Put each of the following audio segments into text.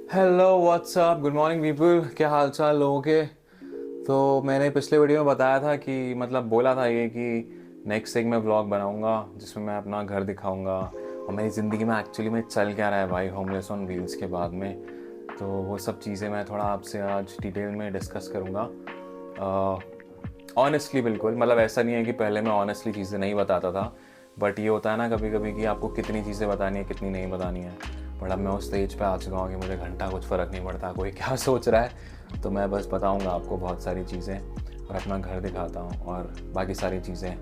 Hello what's up good morning people, क्या हाल चाल लोगों के। तो मैंने पिछले वीडियो में बताया था कि मतलब बोला था ये कि नेक्स्ट एक मैं व्लॉग बनाऊंगा जिसमें मैं अपना घर दिखाऊंगा और मेरी ज़िंदगी में एक्चुअली में चल क्या रहा है भाई होमलेस ऑन व्हील्स के बाद में। तो वो सब चीज़ें मैं थोड़ा आपसे आज डिटेल में डिस्कस करूँगा। ऑनेस्टली बिल्कुल, मतलब ऐसा नहीं है कि पहले मैं ऑनेस्टली चीज़ें नहीं बताता था, बट ये होता है ना कभी कभी कि आपको कितनी चीज़ें बतानी है कितनी नहीं बतानी है। बट अब मैं उस स्टेज पे आ चुका हूँ कि मुझे घंटा कुछ फ़र्क नहीं पड़ता कोई क्या सोच रहा है। तो मैं बस बताऊँगा आपको बहुत सारी चीज़ें और अपना घर दिखाता हूँ और बाकी सारी चीज़ें,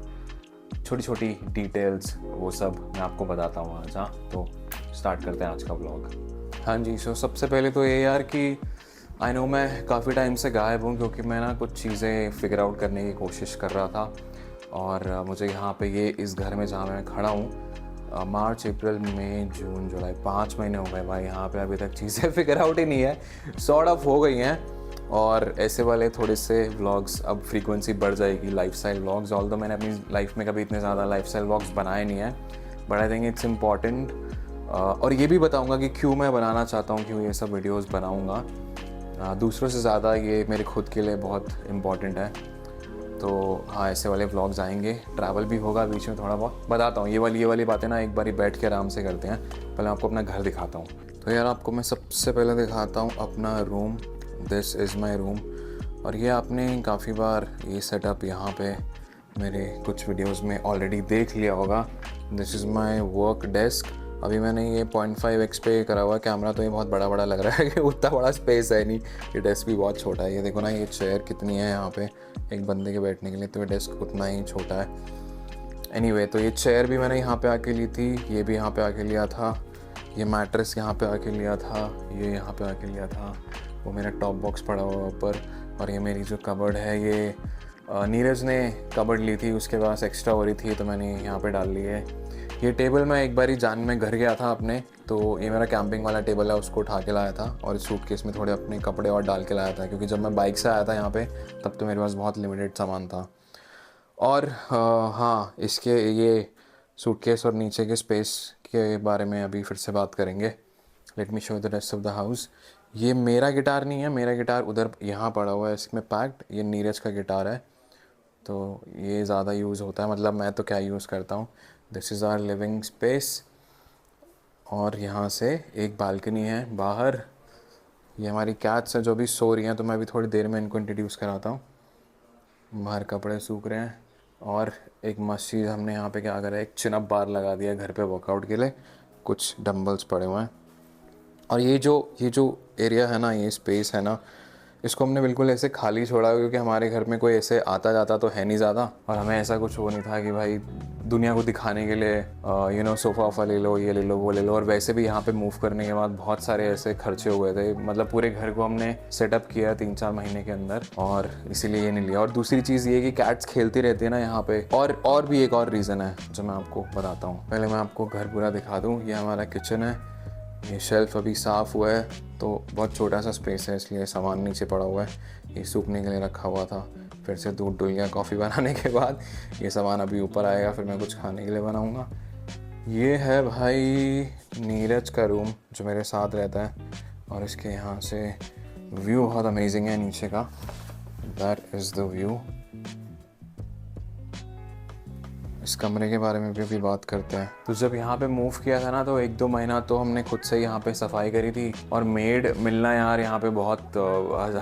छोटी छोटी डिटेल्स, वो सब मैं आपको बताता हूँ आज। हाँ, तो स्टार्ट करते हैं आज का ब्लॉग। हाँ जी, सो सबसे पहले तो ये यार कि आई नो मैं काफ़ी टाइम से गायब हूँ क्योंकि मैं ना कुछ चीज़ें फिगर आउट करने की कोशिश कर रहा था। और मुझे यहाँ पे ये इस घर में जहाँ मैं खड़ा हूँ, मार्च अप्रैल मई जून जुलाई 5 महीने हो गए भाई, यहाँ पे अभी तक चीज़ें फिगर आउट ही नहीं है, सॉर्ट ऑफ हो गई हैं। और ऐसे वाले थोड़े से व्लॉग्स अब फ्रीक्वेंसी बढ़ जाएगी, लाइफस्टाइल व्लॉग्स। ऑल्दो मैंने अपनी लाइफ में कभी इतने ज़्यादा लाइफस्टाइल व्लॉग्स बनाए नहीं हैं, but I think it's important. और ये भी बताऊंगा कि क्यों मैं बनाना चाहता हूँ, क्यों ये सब वीडियोस बनाऊंगा। दूसरों से ज़्यादा ये मेरे खुद के लिए बहुत इम्पॉर्टेंट है। तो हाँ, ऐसे वाले व्लॉग्स आएंगे, ट्रैवल भी होगा बीच में, थोड़ा बहुत बताता हूँ। ये वाली बातें ना एक बारी बैठ के आराम से करते हैं। पहले आपको अपना घर दिखाता हूँ। तो यार आपको मैं सबसे पहले दिखाता हूँ अपना room. This is my room. और ये आपने काफ़ी बार ये सेटअप यहाँ पे मेरे कुछ वीडियोस में ऑलरेडी देख लिया होगा। This is my work desk. अभी मैंने ये 0.5x पे करा हुआ कैमरा, तो ये बहुत बड़ा बड़ा लग रहा है कि उतना बड़ा स्पेस है नहीं। ये डेस्क भी बहुत छोटा है। ये देखो ना, ये चेयर कितनी है यहाँ पे एक बंदे के बैठने के लिए, तो ये डेस्क उतना ही छोटा है। एनीवे, तो ये चेयर भी मैंने यहाँ पे आके ली थी, ये भी यहाँ पे आके लिया था, ये मैट्रेस यहाँ पे आके लिया था, ये यहाँ पे आके लिया था, वो मेरा टॉप बॉक्स पड़ा हुआ ऊपर। और ये मेरी जो कबर्ड है, ये नीरज ने कबर्ड ली थी, उसके पास एक्स्ट्रा हो रही थी तो मैंने यहाँ पे डाल ली है। ये टेबल मैं एक बारी जान में घर गया था अपने, तो ये मेरा कैंपिंग वाला टेबल है, उसको उठा के लाया था और इस सूटकेस में थोड़े अपने कपड़े और डाल के लाया था, क्योंकि जब मैं बाइक से आया था यहाँ पे तब तो मेरे पास बहुत लिमिटेड सामान था। और हाँ, इसके ये सूटकेस और नीचे के स्पेस के बारे में अभी फिर से बात करेंगे। Let me show the rest of the house. ये मेरा गिटार नहीं है, मेरा गिटार उधर यहाँ पड़ा हुआ है इसमें पैक्ड। ये नीरज का गिटार है, तो ये ज़्यादा यूज़ होता है, मतलब मैं तो क्या यूज़ करता हूँ। This is our living space. और यहाँ से एक बालकनी है बाहर। ये हमारी कैट्स हैं जो भी सो रही हैं, तो मैं अभी थोड़ी देर में इनको इंट्रोड्यूस कराता हूँ। बाहर कपड़े सूख रहे हैं। और एक मस्त चीज़ हमने यहाँ पे क्या करा है, एक चिनअप बार लगा दिया घर पे वर्कआउट के लिए, कुछ डंबल्स पड़े हुए हैं। और ये जो एरिया है ना, ये स्पेस है ना, इसको हमने बिल्कुल ऐसे खाली छोड़ा क्योंकि हमारे घर में कोई ऐसे आता जाता तो है नहीं ज़्यादा, और हमें ऐसा कुछ वो नहीं था कि भाई दुनिया को दिखाने के लिए सोफ़ा वोफ़ा ले लो, ये ले लो, वो ले लो। और वैसे भी यहाँ पे मूव करने के बाद बहुत सारे ऐसे खर्चे हो गए थे, मतलब पूरे घर को हमने सेटअप किया 3-4 महीने के अंदर, और इसीलिए ये नहीं लिया। और दूसरी चीज़ ये कि कैट्स खेलती रहती है ना यहाँ पे। और भी एक और रीज़न है जो मैं आपको बताता हूँ। पहले मैं आपको घर पूरा दिखा दूँ। ये हमारा किचन है। ये शेल्फ़ अभी साफ़ हुआ है, तो बहुत छोटा सा स्पेस है इसलिए सामान नीचे पड़ा हुआ है। ये सूखने के लिए रखा हुआ था, फिर से दूध डुल गया कॉफ़ी बनाने के बाद। ये सामान अभी ऊपर आएगा, फिर मैं कुछ खाने के लिए बनाऊँगा। ये है भाई नीरज का रूम जो मेरे साथ रहता है, और इसके यहाँ से व्यू बहुत अमेजिंग है नीचे का। That is the view. इस कमरे के बारे में भी अभी बात करते हैं। तो जब यहाँ पे मूव किया था ना, तो 1-2 महीना तो हमने खुद से यहाँ पे सफाई करी थी। और मेड मिलना यार यहाँ पे बहुत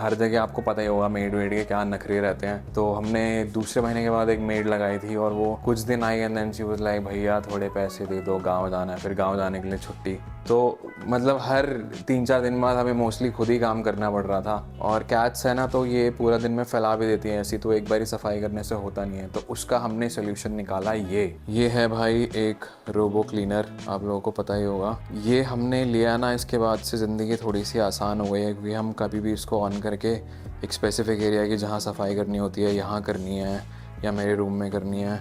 हर जगह आपको पता ही होगा मेड वेड के क्या नखरे रहते हैं। तो हमने दूसरे महीने के बाद एक मेड लगाई थी, और वो कुछ दिन आई and then she was like, भैया थोड़े पैसे दे दो, गाँव जाना है। फिर गाँव जाने के लिए छुट्टी, तो मतलब हर 3-4 दिन बाद हमें मोस्टली खुद ही काम करना पड़ रहा था। और कैट्स है ना, तो ये पूरा दिन में फैला भी देती हैं ऐसी, तो एक बारी सफाई करने से होता नहीं है। तो उसका हमने सोल्यूशन निकाला। ये है भाई एक रोबो क्लीनर, आप लोगों को पता ही होगा। ये हमने लिया ना, इसके बाद से ज़िंदगी थोड़ी सी आसान हो गई है, क्योंकि हम कभी भी इसको ऑन करके एक स्पेसिफिक एरिया की जहाँ सफाई करनी होती है, यहाँ करनी है या मेरे रूम में करनी है,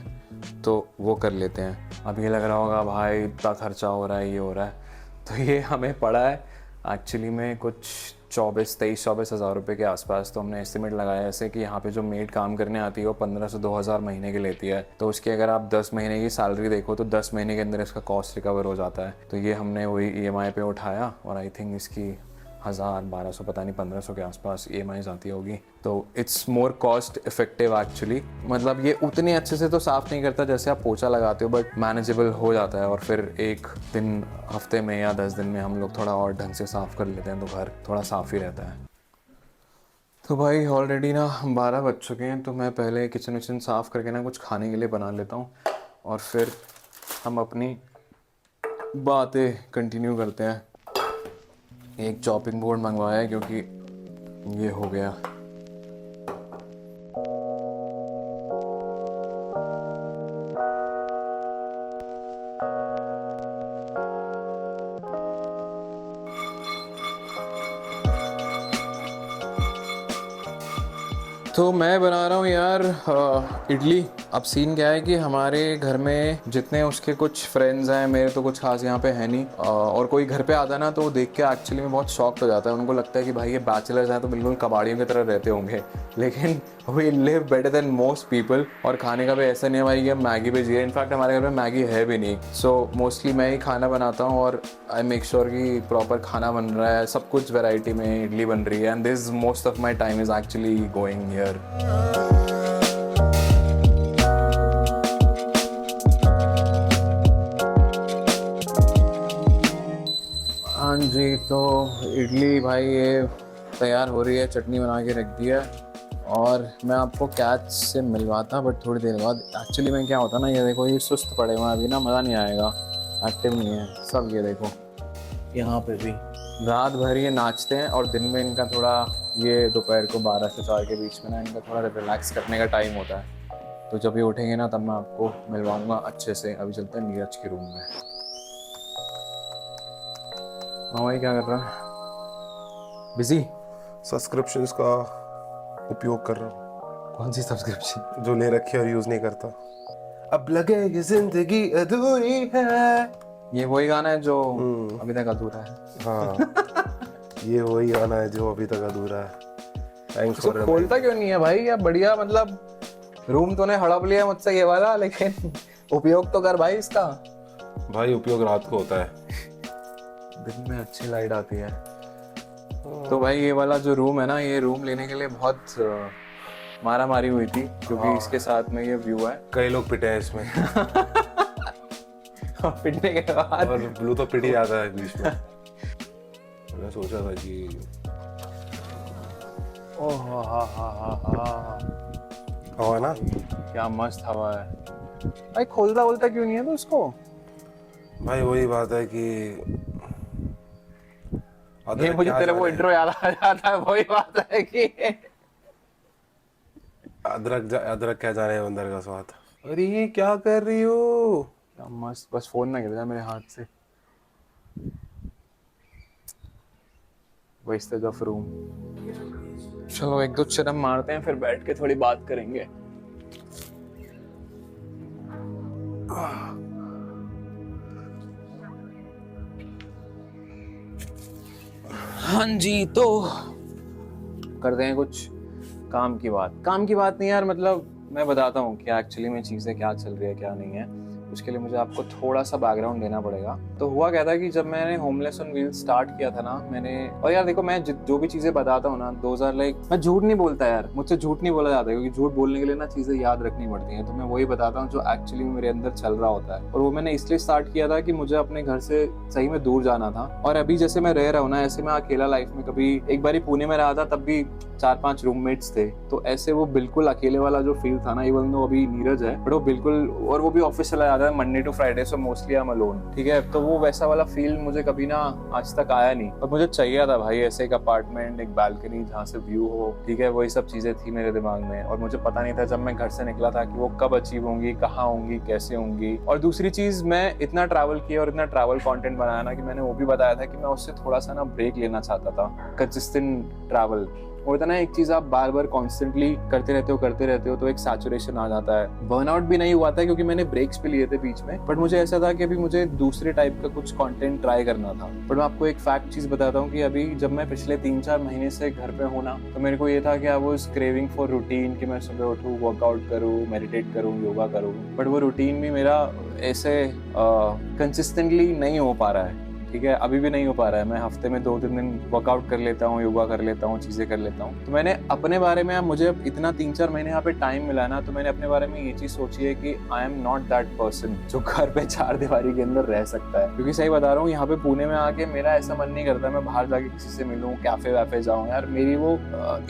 तो वो कर लेते हैं। अब ये लग रहा होगा भाई इतना खर्चा हो रहा है, ये हो रहा है। तो ये हमें पड़ा है एक्चुअली में कुछ 24 हज़ार रुपये के आसपास। तो हमने एस्टिमेट लगाया ऐसे कि यहाँ पे जो मेड काम करने आती है वो 15 से 2 हज़ार महीने की लेती है। तो उसकी अगर आप 10 महीने की सैलरी देखो तो 10 महीने के अंदर इसका कॉस्ट रिकवर हो जाता है। तो ये हमने वही EMI पे उठाया, और आई थिंक इसकी 1200 पता नहीं 1500 के आसपास EMI आती होगी। तो it's more cost effective actually. मतलब ये उतने अच्छे से तो साफ़ नहीं करता जैसे आप पोछा लगाते हो, बट मैनेजेबल हो जाता है। और फिर एक दिन हफ्ते में या 10 दिन में हम लोग थोड़ा और ढंग से साफ़ कर लेते हैं तो घर थोड़ा साफ़ ही रहता है। तो भाई ऑलरेडी ना 12 बज चुके हैं, तो मैं पहले किचन विचन साफ़ करके ना कुछ खाने के लिए बना लेता हूँ और फिर हम अपनी बातें कंटिन्यू करते हैं। एक चॉपिंग बोर्ड मंगवाया है क्योंकि ये हो गया। तो मैं बना रहा हूँ यार इडली। अब सीन क्या है कि हमारे घर में जितने उसके कुछ फ्रेंड्स हैं, मेरे तो कुछ खास यहाँ पे है नहीं, और कोई घर पे आता ना तो देख के एक्चुअली में बहुत शॉक्ड हो जाता है। उनको लगता है कि भाई ये बैचलर्स हैं तो बिल्कुल कबाड़ियों की तरह रहते होंगे, लेकिन we live better than most people. और खाने का भी ऐसा नहीं है भाई कि मैगी भी चाहिए, इनफैक्ट हमारे घर में मैगी है भी नहीं। सो मोस्टली मैं ही खाना बनाता हूँ और आई मेक श्योर कि प्रॉपर खाना बन रहा है, सब कुछ वैरायटी में इडली बन रही है। And this most of my time is actually going here. हाँ जी, तो इडली भाई ये तैयार हो रही है, चटनी बना के रख दी है। और मैं आपको कैच से मिलवाता बट थोड़ी देर बाद। एक्चुअली में क्या होता ना, ये देखो ये सुस्त पड़े हुए हैं अभी ना, मज़ा नहीं आएगा, एक्टिव नहीं है सब। ये देखो यहाँ पे भी रात भर ये नाचते हैं और दिन में इनका थोड़ा, ये दोपहर को 12 से 4 के बीच में ना इनका थोड़ा रिलैक्स करने का टाइम होता है। तो जब ये उठेंगे ना तब मैं आपको मिलवाऊँगा अच्छे से। अभी चलते हैं नीरज के रूम में। हाँ भाई क्या कर रहा है? बिजी? सब्सक्रिप्शंस का उपयोग कर रहा हूँ। कौन सी सब्सक्रिप्शन? जो ले रखी है और यूज नहीं करता। अब लगे कि जिंदगी अधूरी है। ये वही गाना है जो अभी तक अधूरा है। हाँ ये वही गाना है जो अभी तक अधूरा है। थैंक्स फॉर खोलता क्यों नहीं है भाई? या बढ़िया, मतलब रूम तूने हड़प लिया मुझसे ये वाला, लेकिन उपयोग तो कर भाई इसका। भाई उपयोग रात को होता है, दिन में अच्छी लाइट आती है। तो भाई ये वाला जो रूम है ना, ये रूम लेने के लिए बहुत मारा मारी हुई थी क्योंकि इसके साथ में ये व्यू है। कई लोग पिटे हैं इसमें। पिटने के बाद और ब्लू तो पिट ही जाता है बीच में। मैं सोचा था कि ओह हवा ना, क्या मस्त हवा है भाई। खोलता बोलता क्यों नहीं है तो उसको? भाई वही बात है कि ये मुझे तेरे वो इंट्रो याद आ जाता है। वही बात है कि अदरक क्या जाने अंदर का स्वाद। अरे ये क्या कर रही हो? क्या मस्त, बस फोन ना गिर जाए मेरे हाथ से। Wastage of room. चलो एक दो चरम मारते हैं फिर बैठ के थोड़ी बात करेंगे। हाँ जी, तो करते हैं कुछ काम की बात। काम की बात नहीं यार, मतलब मैं बताता हूँ कि एक्चुअली में चीज़ें क्या चल रही है क्या नहीं है। उसके लिए मुझे आपको थोड़ा सा बैकग्राउंड देना पड़ेगा। तो हुआ क्या था कि जब मैंने होमलेस ऑन व्हील्स स्टार्ट किया था ना मैंने, और यार देखो मैं जो भी चीज़ें बताता हूँ ना 2000 मैं झूठ नहीं बोलता यार, मुझसे झूठ नहीं बोला जाता क्योंकि झूठ बोलने के लिए ना चीज़ें याद रखनी पड़ती हैं। तो मैं वही बताता हूँ जो एक्चुअली मेरे अंदर चल रहा होता है। और वो मैंने इसलिए स्टार्ट किया था कि मुझे अपने घर से सही में दूर जाना था। और अभी जैसे मैं रह रहा हूँ ना, ऐसे मैं अकेला लाइफ में, कभी एक बारी पुणे में रहा था तब भी 4-5 रूममेट्स थे। तो ऐसे वो बिल्कुल अकेले वाला जो फील था ना, इवन दो अभी नीरज है बट वो बिल्कुल, और वो भी ऑफिस चला जाता है Monday to Friday, so mostly I am alone, ठीक है। तो वो वैसा वाला फील मुझे कभी ना आज तक आया नहीं। और मुझे चाहिए था भाई ऐसे एक अपार्टमेंट, एक बालकनी जहाँ से व्यू हो, ठीक है। वही सब चीजें थी मेरे दिमाग में और मुझे पता नहीं था जब मैं घर से निकला था कि वो कब अचीव होंगी, कहाँ होंगी, कैसे होंगी। और दूसरी चीज, मैं इतना ट्रैवल किया और इतना ट्रैवल कंटेंट बनाया ना कि मैंने वो भी बताया था कि मैं उससे थोड़ा सा ना ब्रेक लेना चाहता था। कंसिस्टेंट ट्रैवल होता ना, एक चीज आप बार बार कॉन्स्टेंटली करते रहते हो तो एक सैचुरेशन आ जाता है। बर्नआउट भी नहीं हुआ था क्योंकि मैंने ब्रेक्स भी लिए थे बीच में, बट मुझे ऐसा था कि अभी मुझे दूसरे टाइप का कुछ कंटेंट ट्राई करना था। बट मैं आपको एक फैक्ट चीज बताता हूँ कि अभी जब मैं पिछले 3-4 महीने से घर पे हूँ ना, तो मेरे को ये था कि I was craving for routine, कि मैं सुबह उठूँ, वर्कआउट करूँ, मेडिटेट करूँ, योगा करूँ। बट वो रूटीन भी मेरा ऐसे कंसिस्टेंटली नहीं हो पा रहा है। ठीक है, अभी भी नहीं हो पा रहा है। मैं हफ्ते में 2-3 दिन वर्कआउट कर लेता हूँ, योगा कर लेता हूँ, चीज़ें कर लेता हूँ। तो मैंने अपने बारे में, मुझे अब इतना 3-4 महीने यहाँ पे टाइम मिला ना, तो मैंने अपने बारे में ये चीज़ सोची है कि I am not that person जो घर पे 4 दीवारी के अंदर रह सकता है। क्योंकि सही बता रहा हूँ, यहाँ पे पुणे में आके मेरा ऐसा मन नहीं करता मैं बाहर जाके किसी से मिलूँ, कैफे वैफे जाऊँ। यार मेरी वो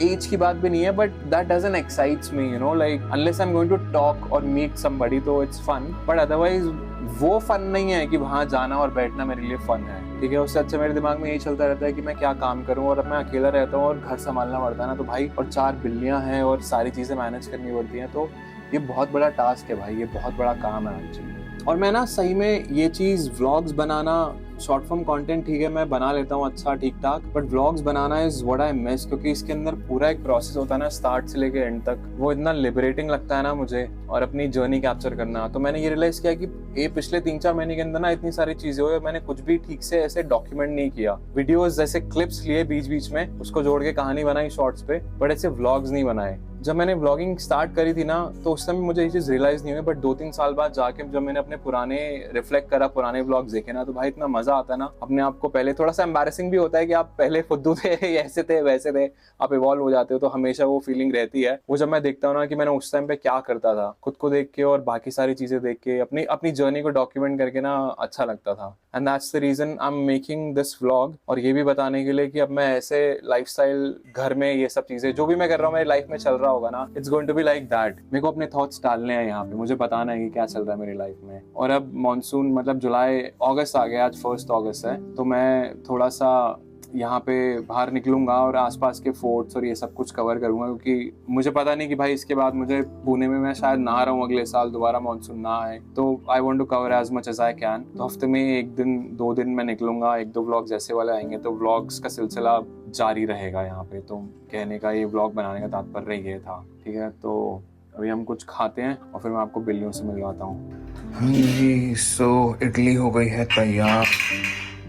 एज की बात भी नहीं है, but that doesn't excites me, you know, like unless I am going to talk और मीट समबडी तो इट्स फन, बट अदरवाइज वो फन नहीं है कि वहां जाना और बैठना मेरे लिए फन है। ठीक है, उससे अच्छा मेरे दिमाग में यही चलता रहता है कि मैं क्या काम करूं। और अब मैं अकेला रहता हूं और घर संभालना पड़ता है ना, तो भाई, और 4 बिल्लियां हैं और सारी चीजें मैनेज करनी पड़ती हैं, तो ये बहुत बड़ा टास्क है भाई, ये बहुत बड़ा काम है एक्चुअली। और मैं ना सही में ये चीज़ व्लॉग्स बनाना, शॉर्ट फॉर्म कंटेंट ठीक है मैं बना लेता हूँ अच्छा ठीक ठाक, but vlogs banana is what I miss, क्योंकि इसके अंदर पूरा एक प्रोसेस होता है ना, स्टार्ट से लेके एंड तक, वो इतना लिबरेटिंग लगता है ना मुझे, और अपनी जर्नी कैप्चर करना। तो मैंने ये रियलाइज किया कि ये पिछले 3-4 महीने के अंदर ना इतनी सारी चीजें हुई, मैंने कुछ भी ठीक से ऐसे डॉक्यूमेंट नहीं किया। वीडियोस जैसे क्लिप्स लिए बीच बीच में, उसको जोड़ के कहानी बनाई शॉर्ट्स पे, बट ऐसे व्लॉग्स नहीं बनाए। जब मैंने व्लॉगिंग स्टार्ट करी थी ना, तो उस समय मुझे ये चीज़ रियलाइज नहीं हुई, बट 2-3 साल बाद जाके जब मैंने अपने पुराने रिफ्लेक्ट करा, पुराने व्लॉग्स देखे ना, तो भाई इतना मजा आता है ना अपने आप को। पहले थोड़ा सा एम्बैरेसिंग भी होता है कि आप पहले फुद्दू थे, ऐसे थे वैसे थे, आप इवॉल्व हो जाते हो, तो हमेशा वो फीलिंग रहती है। वो जब मैं देखता हूँ ना कि मैंने उस टाइम पे क्या करता था, खुद को देख के और बाकी सारी चीजें देख के अपनी अपनी जर्नी को डॉक्यूमेंट करके ना, अच्छा लगता था। And that's the reason I am making this vlog, और ये भी बताने के लिए कि अब मैं ऐसे लाइफस्टाइल, घर में ये सब चीजें जो भी मैं कर रहा हूँ मेरी लाइफ में चल रहा होगा ना, it's going to be like that. मेरे को अपने थॉट्स डालने हैं यहाँ पे, मुझे बताना है कि क्या चल रहा है मेरी लाइफ में। और अब मॉनसून, मतलब जुलाई अगस्त आ गया, आज 1 अगस्त है, तो मैं थोड़ा सा यहाँ पे बाहर निकलूंगा और आसपास के फोर्ट्स और ये सब कुछ कवर करूंगा, क्योंकि मुझे पता नहीं कि भाई इसके बाद मुझे पुणे में मैं शायद ना रहूं, अगले साल दोबारा मॉनसून ना आए, तो I want to cover as much as I can. तो हफ्ते में 1 दिन 2 दिन मैं निकलूंगा, 1-2 व्लॉग्स ऐसे वाले आएंगे, तो व्लॉग्स का सिलसिला जारी रहेगा यहाँ पे। तो कहने का, ये व्लॉग बनाने का तात्पर्य ये था। ठीक है, तो अभी हम कुछ खाते हैं और फिर मैं आपको बिल्लियों से मिलवाता हूँ। हाँ जी, सो इडली हो गई है तैयार,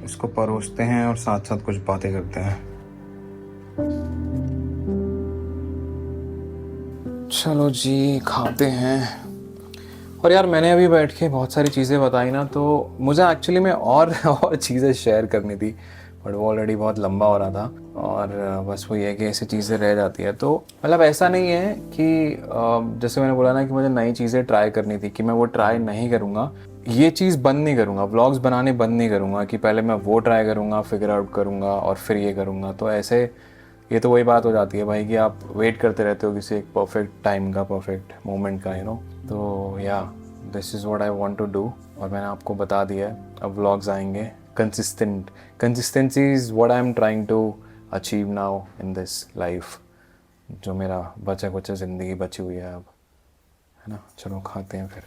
इसको परोसते हैं और साथ साथ कुछ बातें करते हैं। चलो जी, खाते हैं। और यार मैंने अभी बैठ के बहुत सारी चीज़ें बताई ना, तो मुझे एक्चुअली में और चीज़ें शेयर करनी थी, बट वो ऑलरेडी बहुत लंबा हो रहा था, और बस वो ये है कि ऐसी चीज़ें रह जाती है। तो मतलब ऐसा नहीं है कि जैसे मैंने बोला ना कि मुझे नई चीज़ें ट्राई करनी थी, कि मैं वो ट्राई नहीं करूँगा, ये चीज़ बंद नहीं करूँगा, व्लॉग्स बनाने बंद नहीं करूँगा कि पहले मैं वो ट्राई करूँगा, फिगर आउट करूँगा और फिर ये करूँगा। तो ऐसे ये तो वही बात हो जाती है भाई कि आप वेट करते रहते हो किसी एक परफेक्ट टाइम का, परफेक्ट मोमेंट का, यू नो। तो या this is what I want to do, और मैंने आपको बता दिया है। अब व्लॉग्स आएंगे consistency is what I am trying to achieve now in this life, जो मेरा बचा कुछ ज़िंदगी बची हुई है अब, है ना। चलो खाते हैं फिर।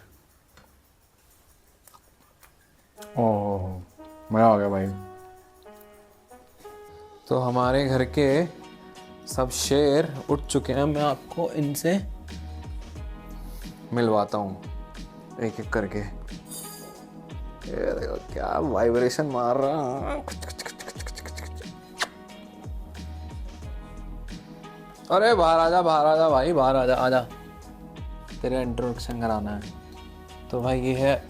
ओह, मज़ा आ गया भाई। तो हमारे घर के सब शेर उठ चुके हैं, मैं आपको इनसे मिलवाता हूँ एक एक करके। ये देखो क्या वाइब्रेशन मार रहा। अरे बाहर आजा भाई, बाहर आजा, तेरे इंट्रोडक्शन कराना है। तो भाई ये है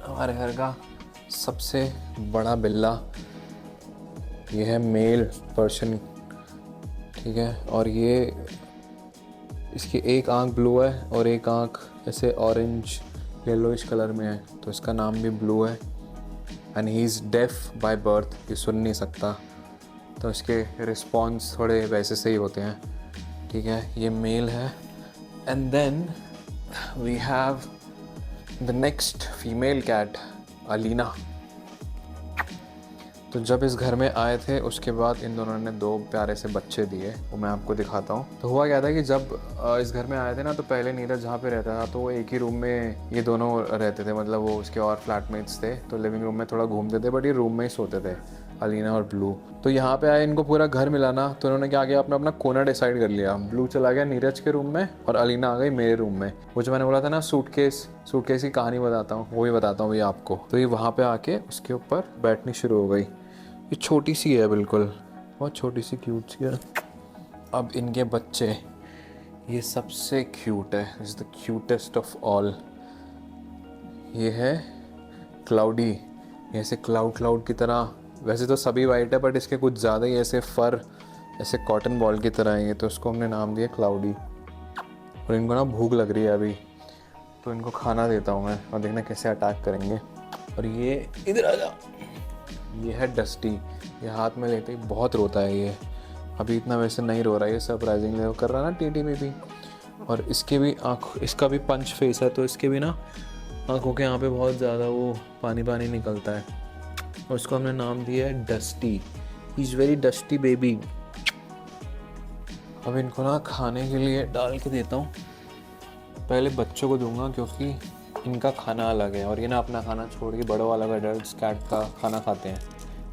हमारे घर का सबसे बड़ा बिल्ला, ये है मेल पर्शियन, ठीक है। और ये, इसकी एक आंख ब्लू है और एक आंख ऐसे ऑरेंज येलोइश कलर में है, तो इसका नाम भी ब्लू है। And he is deaf by birth, ये सुन नहीं सकता, तो इसके रिस्पॉन्स थोड़े वैसे से ही होते हैं, ठीक है। ये मेल है। And then we have the next female cat, Alina. तो जब इस घर में आए थे उसके बाद इन दोनों ने 2 प्यारे से बच्चे दिए, वो मैं आपको दिखाता हूँ। तो हुआ क्या था कि जब इस घर में आए थे ना, तो पहले नीरज जहाँ पे रहता था, तो वो एक ही रूम में ये दोनों रहते थे, मतलब वो उसके और फ्लैटमेट्स थे, तो लिविंग रूम में थोड़ा घूमते थे, बट ये रूम में ही सोते थे, अलीना और ब्लू। तो यहाँ पे आए, इनको पूरा घर मिला ना, तो उन्होंने क्या किया, अपना कोना डिसाइड कर लिया। ब्लू चला गया नीरज के रूम में और अलीना आ गई मेरे रूम में। वो जो मैंने बोला था ना सूटकेस की कहानी बताता हूँ, वो भी बताता हूँ भैया आपको। तो ये वहाँ पे आके उसके ऊपर बैठनी शुरू हो गई। ये छोटी सी है, बिल्कुल बहुत छोटी सी, क्यूट सी है। अब इनके बच्चे, ये सबसे क्यूट है, is the cutest of all. ये है क्लाउडी, ऐसे क्लाउड की तरह वैसे तो सभी वाइट है बट इसके कुछ ज़्यादा ही ऐसे फर ऐसे कॉटन बॉल की तरह है, तो उसको हमने नाम दिया क्लाउडी। और इनको ना भूख लग रही है अभी, तो इनको खाना देता हूँ मैं और देखना कैसे अटैक करेंगे। और ये इधर आ जा, ये है डस्टी, ये हाथ में लेते ही बहुत रोता है ये। अभी इतना वैसे नहीं रो रहा है, ये सरप्राइजिंगली वो कर रहा है ना टीटी पीपी। और इसके भी इसका भी पंच फेस है, तो इसके भी ना आँखों के यहाँ पे बहुत ज़्यादा वो पानी पानी निकलता है। और इसको हमने नाम दिया है dusty, he is very dusty baby. अब इनको ना खाने के लिए डाल के देता हूँ, पहले बच्चों को दूंगा क्योंकि इनका खाना अलग है और ये ना अपना खाना छोड़ के बड़ों वाला एडल्ट कैट का खाना खाते हैं।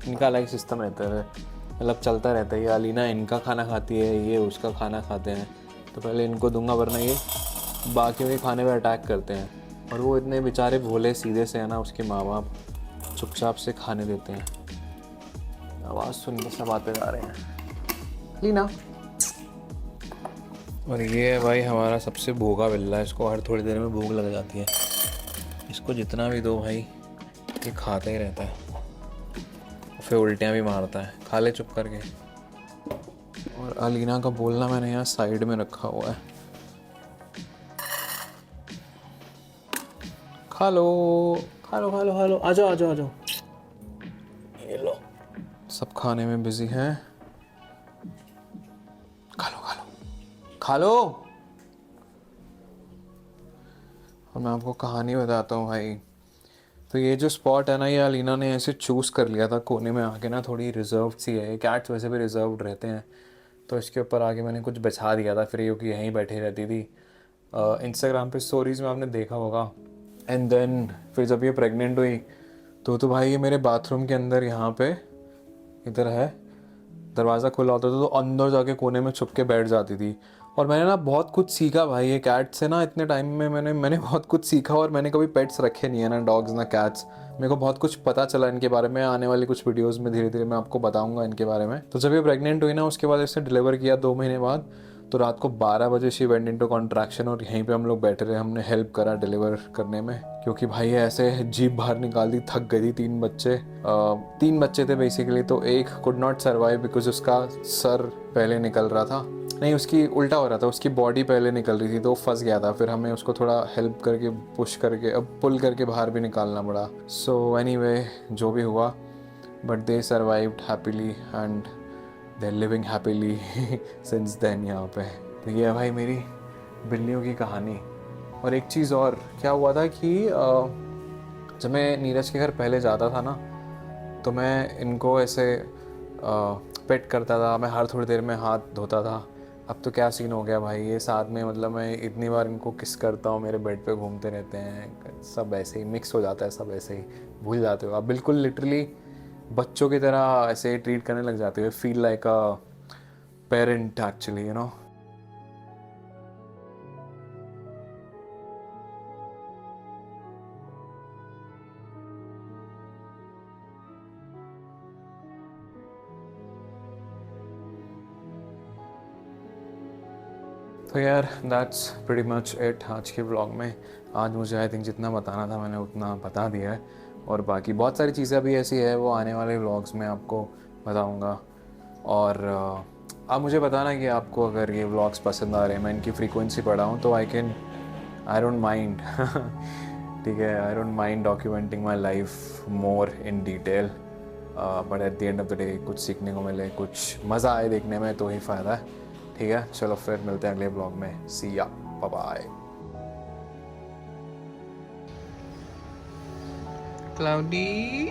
इनका अलग सिस्टम रहता है, मतलब चलता रहता है। ये अलीना इनका खाना खाती है, ये उसका खाना खाते हैं, तो पहले इनको दूंगा वरना ये बाकी के खाने पे अटैक करते हैं। और वो इतने बेचारे भोले सीधे से है ना, उसके माँ बाप चुपचाप से खाने देते हैं। आवाज़ सुन के सब आते जा रहे हैं लीना। और ये है भाई हमारा सबसे भूखा बिल्ला है, इसको हर थोड़ी देर में भूख लग जाती है। इसको जितना भी दो भाई ये खाता ही रहता है, फिर उल्टियाँ भी मारता है। खा ले चुप करके। और अलीना का बोलना मैंने यहाँ साइड में रखा हुआ है, खा लो खा लो खा लो खा लो, आ जाओ आ जाओ आ जाओ, ये लो। सब खाने में बिजी हैं, खा लो खा लो खा लो। और मैं आपको कहानी बताता हूँ भाई। तो ये जो स्पॉट है ना, ये अलीना ने ऐसे चूज़ कर लिया था कोने में आके ना, थोड़ी रिजर्व सी है। कैट्स वैसे भी रिजर्व्ड रहते हैं, तो इसके ऊपर आके मैंने कुछ बिछा दिया था, फिर ये कि यहीं बैठी रहती थी। इंस्टाग्राम पे स्टोरीज़ में आपने देखा होगा। एंड देन फिर जब ये प्रेग्नेंट हुई तो भाई ये मेरे बाथरूम के अंदर यहाँ पे इधर है, दरवाज़ा खुला होता था तो अंदर जाके कोने में छुप के बैठ जाती थी। और मैंने ना बहुत कुछ सीखा भाई ये कैट से ना, इतने टाइम में मैंने बहुत कुछ सीखा। और मैंने कभी पेट्स रखे नहीं है ना, डॉग्स ना कैट्स। मेरे को बहुत कुछ पता चला इनके बारे में। आने वाली कुछ वीडियोस में धीरे धीरे मैं आपको बताऊंगा इनके बारे में। तो जब ये प्रेग्नेंट हुई ना, उसके बाद इसे डिलीवर किया 2 महीने बाद, तो रात को 12 बजे शी वेंट इनटू कॉन्ट्रैक्शन और यहीं पे हम लोग बैठे रहे। हमने हेल्प करा डिलीवर करने में, क्योंकि भाई ऐसे जीभ बाहर निकाल दी, थक गई थी। 3 बच्चे थे बेसिकली, तो एक कुड नॉट सर्वाइव बिकॉज उसका सर पहले निकल रहा था, नहीं उसकी उल्टा हो रहा था, उसकी बॉडी पहले निकल रही थी तो फंस गया था। फिर हमें उसको थोड़ा हेल्प करके पुश करके अब पुल करके बाहर भी निकालना पड़ा। सो एनीवे जो भी हुआ, but they survived happily and they living happily since then यहाँ पे। तो ये है भाई मेरी बिल्लियों की कहानी। और एक चीज़ और क्या हुआ था कि जब मैं नीरज के घर पहले जाता था ना, तो मैं इनको ऐसे पेट करता था, मैं हर थोड़ी देर में हाथ धोता था। अब तो क्या सीन हो गया भाई, ये साथ में मतलब मैं इतनी बार इनको किस करता हूँ, मेरे बेड पे घूमते रहते हैं, सब ऐसे ही मिक्स हो जाता है, सब ऐसे ही भूल जाते हो आप, बिल्कुल लिटरली बच्चों की तरह ऐसे ट्रीट करने लग जाते हो। Feel like a parent actually, you know. तो यार दैट्स प्रीटी मच इट आज के व्लॉग में। आज मुझे आई थिंक जितना बताना था मैंने उतना बता दिया है, और बाकी बहुत सारी चीज़ें अभी ऐसी है वो आने वाले व्लॉग्स में आपको बताऊंगा। और आप मुझे बताना कि आपको अगर ये व्लॉग्स पसंद आ रहे हैं, मैं इनकी फ्रीक्वेंसी बढ़ाऊँ तो आई डोंट माइंड ठीक है, I don't mind documenting my life more in detail, but at the end of the day कुछ सीखने को मिले, कुछ मज़ा आए देखने में, तो ही फ़ायदा है। ठीक है, चलो फिर मिलते हैं अगले ब्लॉग में। सी या, बाय बाय। क्लाउडी